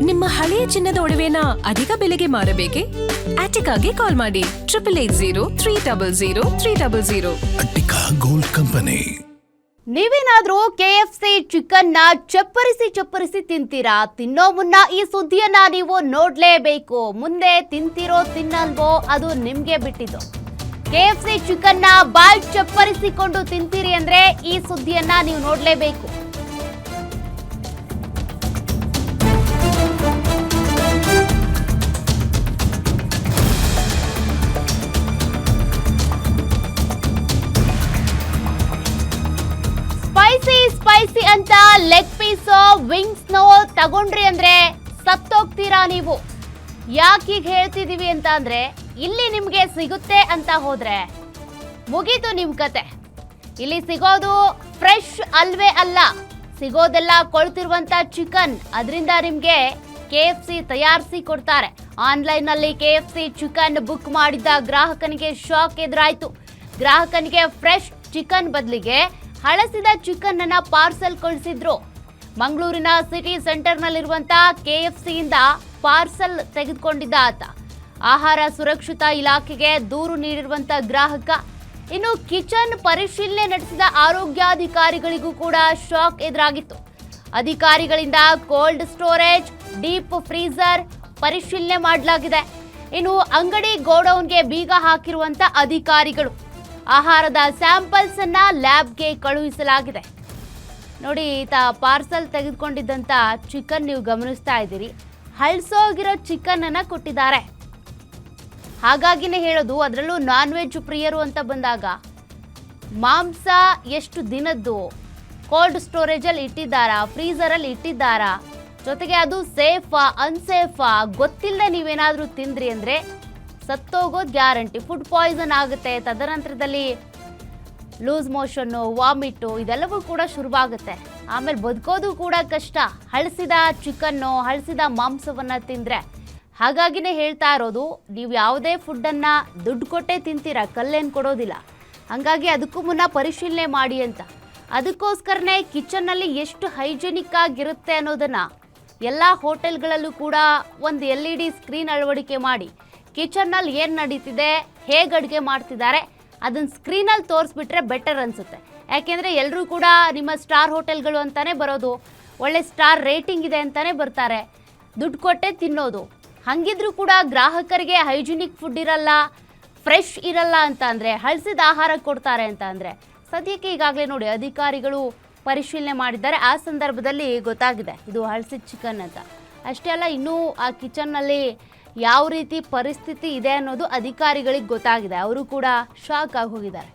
ನಿಮ್ಮ ಹಳೆಯ ಚಿನ್ನದ ಒಡವೆನ ಅಧಿಕ ಬೆಲೆಗೆ ಮಾರಬೇಕೆ? ಆಟಿಕಾಗೆ ಕಾಲ್ ಮಾಡಿ 8880 ಅಟ್ಟಿಕಾ ಗೋಲ್ಡ್ ಕಂಪನಿ. ನೀವೇನಾದ್ರೂ KFC ಚಿಕನ್ನ ಚಪ್ಪರಿಸಿ ತಿಂತೀರಾ? ತಿನ್ನೋ ಮುನ್ನ ಈ ಸುದ್ದಿಯನ್ನ ನೀವು ನೋಡ್ಲೇಬೇಕು. ಮುಂದೆ ತಿಂತಿರೋ ತಿನ್ನಲ್ವೋ ಅದು ನಿಮ್ಗೆ ಬಿಟ್ಟಿದ್ದು. KFC ಚಿಕನ್ನ ಬಾಯ್ ಚಪ್ಪರಿಸಿಕೊಂಡು ತಿಂತೀರಿ ಅಂದ್ರೆ ಈ ಸುದ್ದಿಯನ್ನ ನೀವು ನೋಡ್ಲೇಬೇಕು. ಸ್ಪೈಸಿ ಅಂತ ಲೆಗ್ ಪೀಸ್ ವಿಂಗ್ಸ್ ತಗೊಂಡ್ರಿ ಅಂದ್ರೆ ಸತ್ತೋಗ್ತೀರಾ ನೀವು. ಯಾಕೆ ಹೀಗೆ ಹೇಳ್ತಿದೀವಿ ಅಂತ ಅಂದ್ರೆ ಇಲ್ಲಿ ನಿಮ್ಗೆ ಸಿಗುತ್ತೆ ಅಂತ ಹೋದ್ರೆ ಮುಗೀತು ನಿಮ್ ಕತೆ. ಇಲ್ಲಿ ಸಿಗೋದು ಫ್ರೆಶ್ ಅಲ್ವೇ ಅಲ್ಲ, ಸಿಗೋದೆಲ್ಲ ಕೊಳ್ತಿರುವಂತ ಚಿಕನ್. ಅದರಿಂದ ನಿಮ್ಗೆ KFC ತಯಾರಿಸಿ ಕೊಡ್ತಾರೆ. ಆನ್ಲೈನ್ ನಲ್ಲಿ KFC ಚಿಕನ್ ಬುಕ್ ಮಾಡಿದ್ದ ಗ್ರಾಹಕನಿಗೆ ಶಾಕ್ ಎದುರಾಯ್ತು. ಗ್ರಾಹಕನಿಗೆ ಫ್ರೆಶ್ ಚಿಕನ್ ಬದಲಿಗೆ ಹಳಸಿದ ಚಿಕನ್ ಅನ್ನ ಪಾರ್ಸೆಲ್ ಕಳಿಸಿದ್ರು. ಮಂಗಳೂರಿನ ಸಿಟಿ ಸೆಂಟರ್ ನಲ್ಲಿರುವಂತ KFC ಇಂದ ಪಾರ್ಸೆಲ್ ತೆಗೆದುಕೊಂಡಿದ್ದ ಆತ ಆಹಾರ ಸುರಕ್ಷತಾ ಇಲಾಖೆಗೆ ದೂರು ನೀಡಿರುವಂತ ಗ್ರಾಹಕ. ಇನ್ನು ಕಿಚನ್ ಪರಿಶೀಲನೆ ನಡೆಸಿದ ಆರೋಗ್ಯಾಧಿಕಾರಿಗಳಿಗೂ ಕೂಡ ಶಾಕ್ ಎದುರಾಗಿತ್ತು. ಅಧಿಕಾರಿಗಳಿಂದ ಕೋಲ್ಡ್ ಸ್ಟೋರೇಜ್, ಡೀಪ್ ಫ್ರೀಜರ್ ಪರಿಶೀಲನೆ ಮಾಡಲಾಗಿದೆ. ಇನ್ನು ಅಂಗಡಿ ಗೋಡೌನ್ಗೆ ಬೀಗ ಹಾಕಿರುವಂತ ಅಧಿಕಾರಿಗಳು ಆಹಾರದ ಸ್ಯಾಂಪಲ್ಸ್ ಅನ್ನ ಲ್ಯಾಬ್ಗೆ ಕಳುಹಿಸಲಾಗಿದೆ. ನೋಡಿ, ಈತ ಪಾರ್ಸೆಲ್ ತೆಗೆದುಕೊಂಡಿದ್ದಂತ ಚಿಕನ್ ನೀವು ಗಮನಿಸ್ತಾ ಇದ್ದೀರಿ, ಹಳ್ಸೋಗಿರೋ ಚಿಕನ್ ಅನ್ನ ಕೊಟ್ಟಿದ್ದಾರೆ. ಹಾಗಾಗಿನೇ ಹೇಳೋದು, ಅದರಲ್ಲೂ ನಾನ್ ವೆಜ್ ಪ್ರಿಯರು ಅಂತ ಬಂದಾಗ ಮಾಂಸ ಎಷ್ಟು ದಿನದ್ದು ಕೋಲ್ಡ್ ಸ್ಟೋರೇಜಲ್ಲಿ ಇಟ್ಟಿದ್ದಾರಾ, ಫ್ರೀಜರಲ್ಲಿ ಇಟ್ಟಿದ್ದಾರಾ, ಜೊತೆಗೆ ಅದು ಸೇಫಾ ಅನ್ಸೇಫಾ ಗೊತ್ತಿಲ್ಲದೆ ನೀವೇನಾದರೂ ತಿಂದ್ರಿ ಅಂದರೆ ಸತ್ತೋಗೋದು ಗ್ಯಾರಂಟಿ. ಫುಡ್ ಪಾಯ್ಸನ್ ಆಗುತ್ತೆ. ತದನಂತರದಲ್ಲಿ ಲೂಸ್ ಮೋಷನ್ನು, ವಾಮಿಟು ಇದೆಲ್ಲವೂ ಕೂಡ ಶುರುವಾಗುತ್ತೆ. ಆಮೇಲೆ ಬದುಕೋದು ಕೂಡ ಕಷ್ಟ ಹಳಸಿದ ಚಿಕನ್ನು, ಹಳಸಿದ ಮಾಂಸವನ್ನು ತಿಂದರೆ. ಹಾಗಾಗಿನೇ ಹೇಳ್ತಾ ಇರೋದು, ನೀವು ಯಾವುದೇ ಫುಡ್ಡನ್ನು ದುಡ್ಡು ಕೊಟ್ಟೇ ತಿಂತೀರಾ, ಕಲ್ಲೇನು ಕೊಡೋದಿಲ್ಲ. ಹಾಗಾಗಿ ಅದಕ್ಕೂ ಮುನ್ನ ಪರಿಶೀಲನೆ ಮಾಡಿ ಅಂತ. ಅದಕ್ಕೋಸ್ಕರನೇ ಕಿಚನ್ನಲ್ಲಿ ಎಷ್ಟು ಹೈಜಿನಿಕ್ ಆಗಿರುತ್ತೆ ಅನ್ನೋದನ್ನು ಎಲ್ಲ ಹೋಟೆಲ್ಗಳಲ್ಲೂ ಕೂಡ ಒಂದು LED ಸ್ಕ್ರೀನ್ ಅಳವಡಿಕೆ ಮಾಡಿ ಕಿಚನ್ನಲ್ಲಿ ಏನು ನಡೀತಿದೆ, ಹೇಗೆ ಅಡುಗೆ ಮಾಡ್ತಿದ್ದಾರೆ ಅದನ್ನು ಸ್ಕ್ರೀನಲ್ಲಿ ತೋರಿಸ್ಬಿಟ್ರೆ ಬೆಟರ್ ಅನಿಸುತ್ತೆ. ಯಾಕೆಂದರೆ ಎಲ್ಲರೂ ಕೂಡ ನಿಮ್ಮ ಸ್ಟಾರ್ ಹೋಟೆಲ್ಗಳು ಅಂತಲೇ ಬರೋದು, ಒಳ್ಳೆ ಸ್ಟಾರ್ ರೇಟಿಂಗ್ ಇದೆ ಅಂತಲೇ ಬರ್ತಾರೆ, ದುಡ್ಡು ಕೊಟ್ಟೆ ತಿನ್ನೋದು. ಹಾಗಿದ್ರೂ ಕೂಡ ಗ್ರಾಹಕರಿಗೆ ಹೈಜಿನಿಕ್ ಫುಡ್ ಇರಲ್ಲ, ಫ್ರೆಶ್ ಇರಲ್ಲ ಅಂತ ಅಂದರೆ, ಹಳಸಿದ ಆಹಾರ ಕೊಡ್ತಾರೆ ಅಂತ ಅಂದರೆ, ಸದ್ಯಕ್ಕೆ ಈಗಾಗಲೇ ನೋಡಿ ಅಧಿಕಾರಿಗಳು ಪರಿಶೀಲನೆ ಮಾಡಿದ್ದಾರೆ. ಆ ಸಂದರ್ಭದಲ್ಲಿ ಗೊತ್ತಾಗಿದೆ ಇದು ಹಳಸಿದ ಚಿಕನ್ ಅಂತ. ಅಷ್ಟೇ ಅಲ್ಲ, ಇನ್ನೂ ಆ ಕಿಚನ್ನಲ್ಲಿ ಯಾವ ರೀತಿ ಪರಿಸ್ಥಿತಿ ಇದೆ ಅನ್ನೋದು ಅಧಿಕಾರಿಗಳಿಗೆ ಗೊತ್ತಾಗಿದೆ. ಅವರು ಕೂಡ ಶಾಕ್ ಆಗಿ ಹೋಗಿದ್ದಾರೆ.